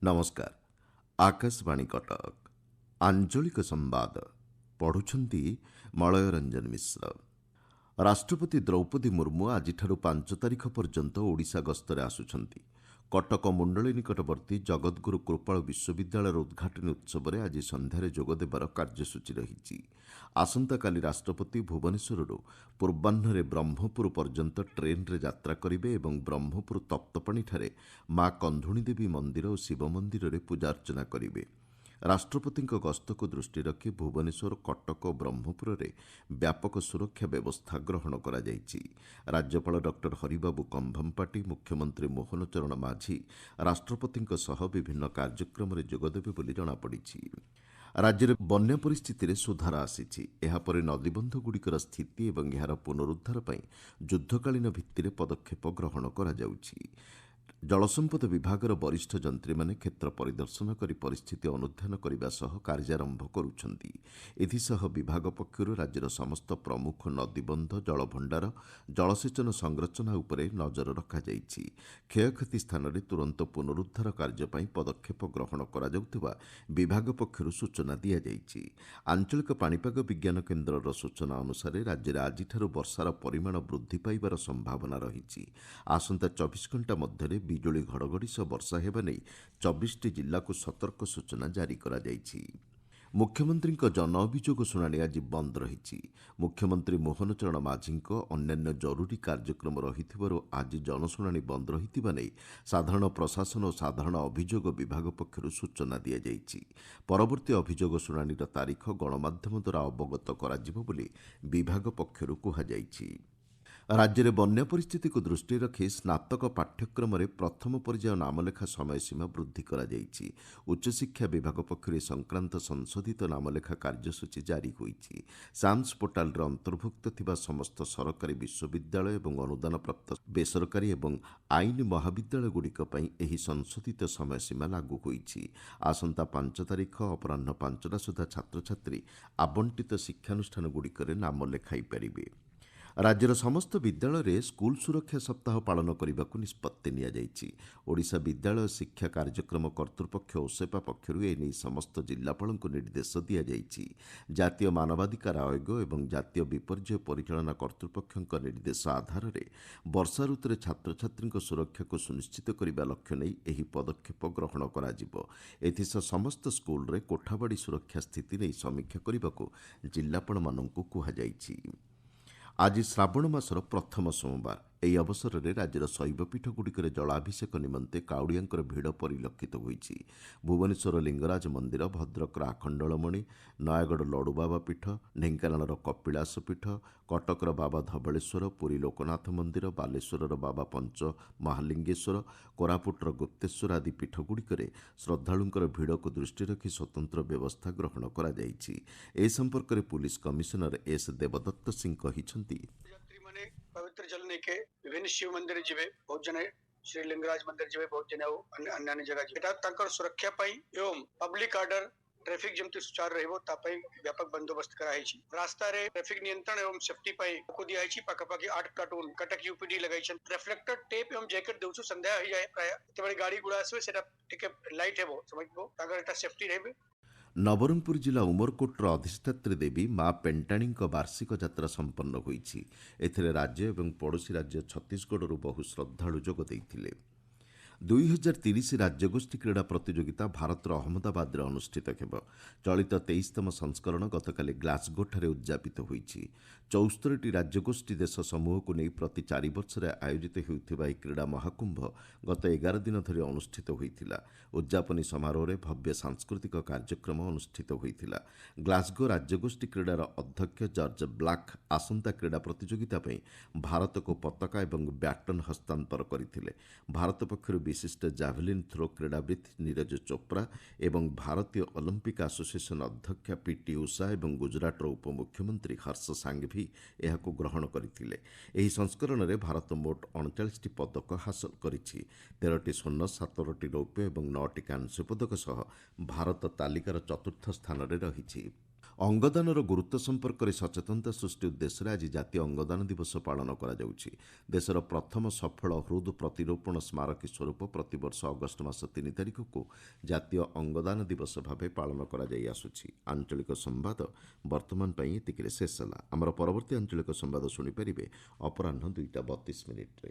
नमस्कार। आकाशवाणी कटक आंचलिक संवाद पढ़ुछंती मलय रंजन मिश्र। राष्ट्रपति द्रौपदी मुर्मू आज 5 तारिख पर्यंत ओडिशा गस्तरे आसुछंती। कटक मुंडली निकटवर्ती जगद्गुरु कृपाल विश्वविद्यालय उद्घाटनी उत्सव में आज संध्यारे जोगदेवार कार्यसूची रही। आसंताकाली राष्ट्रपति भुवनेश्वर पूर्वाह्न ब्रह्मपुर पर्यंत ट्रेन रे यात्रा करेंगे और ब्रह्मपुर तप्तपाणी ठारे मां कंधुणी देवी मंदिर और शिव मंदिर में पूजार्चना करेंगे। राष्ट्रपति गस्त को दृष्टि रखी भुवनेश्वर कटक और ब्रह्मपुर में व्यापक सुरक्षा व्यवस्था ग्रहण कर राज्यपाल डॉक्टर हरिबाबू कंभमपाटी मुख्यमंत्री मोहन चरण माझी राष्ट्रपति विभिन्न कार्यक्रम में जोगदेवे बोली जଣାपड़ी। राज्य में बन्या परिस्थिति सुधार आसी। एहापर नदीबंधगुड़िकर स्थिति और यार पुनरुद्धार पर युद्धकालीन भित्तिरे पदक्षेप ग्रहण करा जाउछि। जलसंपद विभागर वरिष्ठ जंत्री माने क्षेत्र परिदर्शन कर परिस्थिति अनुध्यान करने सह कार्यारंभ करुछंती। एथिसह विभाग पक्षरु राज्यर समस्त प्रमुख नदीबंध जलभंडार जलसेचन संरचना उपरे नजर रखा जाइछि। क्षयक्षति स्थान में तुरंत पुनरुद्धार कार्य पई पदक्षेप ग्रहण करा जाउथिबा विभाग पक्षरु सूचना दिया जाइछि। आंचलिक पाणीपाग विज्ञान केन्द्रर सूचना अनुसार राज्य में आज वर्षार परिमाण वृद्धि पाइबार संभावना रही। आसंता 24 घंटा मध्य बिजुली घड़घड़ी सह वर्षा हेबा नहीं 24टी जिला को सतर्क सूचना जारी करा जाइछि। मुख्यमंत्री जन अभियोग शुणाणी आज बंद रही। मुख्यमंत्री मोहन चरण माझी अन्यान्य जरूरी कार्यक्रम रही आज जनशुणाणी बंद रही नहीं साधारण प्रशासन और साधारण अभियोग विभाग पक्षर सूचना दी जाइछि। परवर्ती अभियोग शुणाणी तारीख गणमाध्यम द्वारा अवगत करा बोली विभाग पक्षर कहुଯାଇଛି। राज्य में बन्या परिस्थिति को दृष्टि रखी स्नातक पाठ्यक्रम में प्रथम पर्याय नामलेखा समयसीमा वृद्धि करा जाइछि। उच्चशिक्षा विभाग पक्षर संक्रांत संशोधित नामलेखा कार्यसूची जारी होइछि। साम्स पोर्टाल रे अंतर्भुक्त थिबा समस्त सरकारी विश्वविद्यालय और अनुदान प्राप्त बेसरकारी और आईन महाविद्यालय गुड़िक पई एही संशोधित समयसीमा लागू होइछि। आसंता 5 तारिख अपराह्न 5टा सुधा छात्र छात्री आबंटित शिक्षानुष्ठान गुड़िकरे नाम लेखाई पारिबे। राज्यर समस्त विद्यालय में स्कूल सुरक्षा सप्ताह पालन करने को निष्पत्ति नियाଯାଇଛି। ओडिशा विद्यालय शिक्षा कार्यक्रम कर्तृपक्ष ओसेपा पक्षर एने समस्त जिलापाल को निर्देश दिया जाइछि। जातीय मानवाधिकार आयोग और जातीय विपर्यय परिचालना कर्तृपक्ष निर्देश आधार में वर्षा ऋतु छात्र छात्री सुरक्षा को सुनिश्चित करने लक्ष्य नहीं एही पदक्षेप ग्रहण करा जिवो। एथिसह समस्त स्कूल रे कोठाबाड़ी सुरक्षा स्थिति नहीं समीक्षा करने को जिलापाल माननकु कुहाଯାଇଛି। आज श्रावण मासर प्रथम सोमवार। ଏହି ଅବସରରେ ରାଜ୍ୟର ଶୈବପୀଠଗୁଡ଼ିକରେ ଜଳାଭିଷେକ ନିମନ୍ତେ କାଉଡ଼ିଆଙ୍କର ଭିଡ଼ ପରିଲକ୍ଷିତ ହୋଇଛି। ଭୁବନେଶ୍ୱର ଲିଙ୍ଗରାଜ ମନ୍ଦିର, ଭଦ୍ରକର ଆଖଣ୍ଡଳମଣି, ନୟାଗଡ଼ ଲଡ଼ୁବାବା ପୀଠ, ଢେଙ୍କାନାଳର କପିଳାସ ପୀଠ, କଟକର ବାବା ଧବଳେଶ୍ୱର, ପୁରୀ ଲୋକନାଥ ମନ୍ଦିର, ବାଲେଶ୍ୱରର ବାବା ପଞ୍ଚ ମହାଲିଙ୍ଗେଶ୍ୱର, କୋରାପୁଟର ଗୁପ୍ତେଶ୍ୱର ଆଦି ପୀଠଗୁଡ଼ିକରେ ଶ୍ରଦ୍ଧାଳୁଙ୍କର ଭିଡ଼କୁ ଦୃଷ୍ଟି ରଖି ସ୍ୱତନ୍ତ୍ର ବ୍ୟବସ୍ଥା ଗ୍ରହଣ କରାଯାଇଛି। ଏ ସମ୍ପର୍କରେ ପୁଲିସ କମିଶନର ଏସ୍ ଦେବଦତ୍ତ ସିଂ କହିଛନ୍ତି, पवित्र जल लेके विभिन्न शिव मंदिर जीवे बहुत जने श्री लिंगराज मंदिर जीवे बहुत जने अन्य जगह जीवे सुरक्षा पाई एवं पब्लिक ऑर्डर ट्रैफिक जमती सुचारू रहबो तापई व्यापक बंदोबस्त कराई छी। रास्ता रे ट्रैफिक नियंत्रण एवं सेफ्टी पाई को दिया छी। पाखापाखि 8 कार्टून कटक यूपीडी लगाई छन। रिफ्लेक्टर टेप एवं जैकेट देउछु संध्या हो जाए प्राय ते बड़ी गाड़ी गुड़ा आसे सेटा टिके लाइट हेबो समझबो तागर एटा सेफ्टी रहबे। नवरंगपुर जिला उमरकोटर अधिष्ठात्री देवी मां पेंटाणी वार्षिक यात्रा संपन्न होईछि। एथिरे राज्य और पड़ोशी राज्य छत्तीसगढ़ बहु श्रद्धालु जोग देइथिले। 2030 राज्यगोष्ठी क्रीड़ा प्रतियोगिता भारतर अहमदाबाद में अनुष्ठित हेब। चलित 23तम संस्करण गतकाली ग्लासगोठारे उद्यापित होईछि। 74टी राज्यगोष्ठी देश समूह को नहीं प्रति 4 वर्ष आयोजित होउथिबा ଏହି क्रीड़ा महाकुंभ गत 11 दिन धरी अनुष्ठित होइथिला। उद्यापनी समारोह में भव्य सांस्कृतिक कार्यक्रम अनुष्ठित होइथिला। ग्लासगो राज्यगोष्ठी क्रीड़ार अध्यक्ष जॉर्ज ब्लैक आसंता क्रीड़ा प्रतियोगिता पई भारत को पताका और बैटन हस्तांतर करथिले। भारत पक्षर विशिष्ट जाभलिन थ्रो क्रीड़ाविद नीरज चोप्रा एवं भारतीय ओलंपिक एसोसिएशन अध्यक्ष पीटी उषा और गुजराटर उपमुख्यमंत्री हर्ष सांघवी यहां ग्रहण करथिले। एही संस्करण में भारत मोट 39टी पदक हासिल करिछि। 13टी स्वर्ण, 17टी रौप्य और 9टी कांस्य पदक सह भारत तालिकार चतुर्थ स्थान में रहिछि। ଅଙ୍ଗଦାନର ଗୁରୁତ୍ୱ ସମ୍ପର୍କରେ ସଚେତନତା ସୃଷ୍ଟି ଉଦ୍ଦେଶ୍ୟରେ ଆଜି ଜାତୀୟ ଅଙ୍ଗଦାନ ଦିବସ ପାଳନ କରାଯାଉଛି। ଦେଶର ପ୍ରଥମ ସଫଳ ହୃଦ ପ୍ରତିରୋପଣ ସ୍ମାରକୀ ସ୍ୱରୂପ ପ୍ରତିବର୍ଷ ଅଗଷ୍ଟ ମାସ 3 ତାରିଖକୁ ଜାତୀୟ ଅଙ୍ଗଦାନ ଦିବସ ଭାବେ ପାଳନ କରାଯାଇ ଆସୁଛି। ଆଞ୍ଚଳିକ ସମ୍ବାଦ ବର୍ତ୍ତମାନ ପାଇଁ ଏତିକିରେ ଶେଷ ହେଲା। ଆମର ପରବର୍ତ୍ତୀ ଆଞ୍ଚଳିକ ସମ୍ବାଦ ଶୁଣିପାରିବେ ଅପରାହ୍ନ 2ଟା 32 ମିନିଟ୍ରେ।